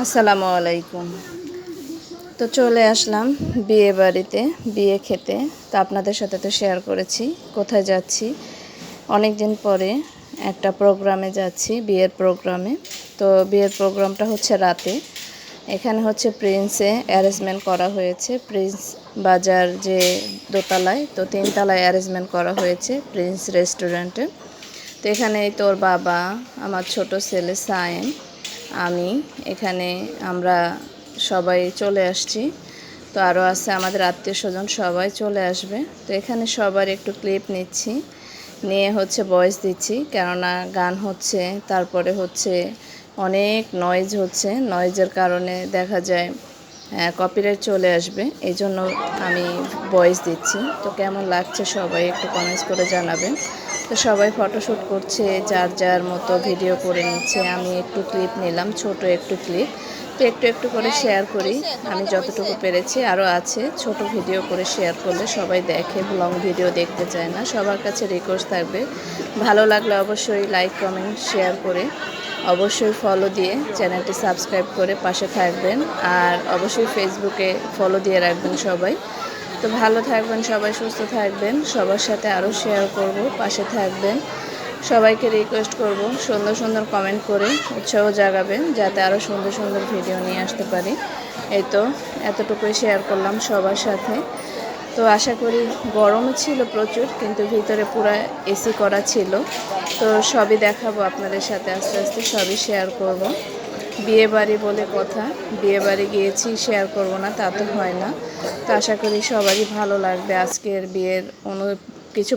আসসালামু আলাইকুম। তো চলে আসলাম বিয়ে বাড়িতে বিয়ে খেতে। তো আপনাদের সাথে তো শেয়ার করেছি কোথায় যাচ্ছি। অনেক দিন পরে একটা প্রোগ্রামে যাচ্ছি, বিয়ের প্রোগ্রামে। তো বিয়ের প্রোগ্রামটা হচ্ছে রাতে। এখানে হচ্ছে প্রিন্সে অ্যারেঞ্জমেন্ট করা হয়েছে, প্রিন্স বাজার যে দোতলায়, তো তিনতলায় অ্যারেঞ্জমেন্ট করা হয়েছে প্রিন্স রেস্টুরেন্টে। তো এখানে তোর বাবা, আমার ছোট ছেলে সায়েম, আমি, এখানে আমরা সবাই চলে আসছি। তো আরও আছে আমাদের আত্মীয় স্বজন, সবাই চলে আসবে। তো এখানে সবার একটু ক্লিপ নিচ্ছি, নিয়ে হচ্ছে ভয়েস দিচ্ছি, কেননা গান হচ্ছে, তারপরে হচ্ছে অনেক নয়েজ হচ্ছে, নয়েজের কারণে দেখা যায় কপিরাইট চলে আসবে, এই জন্য আমি ভয়েস দিচ্ছি। তো কেমন লাগছে সবাই একটু কমেন্টস করে জানাবেন। তো সবাই ফটোশ্যুট করছে, যার যার মতো ভিডিও করে নিচ্ছে। আমি একটু ক্লিপ নিলাম, ছোট একটু ক্লিপ। তো একটু একটু করে শেয়ার করি, আমি যতটুকু পেরেছি। আরও আছে, ছোট ভিডিও করে শেয়ার করলে সবাই দেখে, লং ভিডিও দেখতে চায় না। সবার কাছে রিকোয়েস্ট থাকবে, ভালো লাগলে অবশ্যই লাইক কমেন্ট শেয়ার করে, অবশ্যই ফলো দিয়ে চ্যানেলটি সাবস্ক্রাইব করে পাশে থাকবেন। আর অবশ্যই ফেসবুকে ফলো দিয়ে রাখবেন সবাই। তো ভালো থাকবেন সবাই, সুস্থ থাকবেন, সবার সাথে আরও শেয়ার করব, পাশে থাকবেন। সবাইকে রিকোয়েস্ট করব সুন্দর সুন্দর কমেন্ট করে উৎসাহ জাগাবেন, যাতে আরও সুন্দর সুন্দর ভিডিও নিয়ে আসতে পারি। এই তো এতটুকুই শেয়ার করলাম সবার সাথে। তো আশা করি, গরমও ছিল প্রচুর, কিন্তু ভিতরে পুরো এসি করা ছিল। তো সবই দেখাবো আপনাদের সাথে, আস্তে আস্তে সবই শেয়ার করব। বিয়ে বাড়ি বলে কথা, বিয়ে বাড়ি গিয়েছি শেয়ার করব না তা তো হয় না। তো আশা করি সবারই ভালো লাগবে আজকের বিয়ের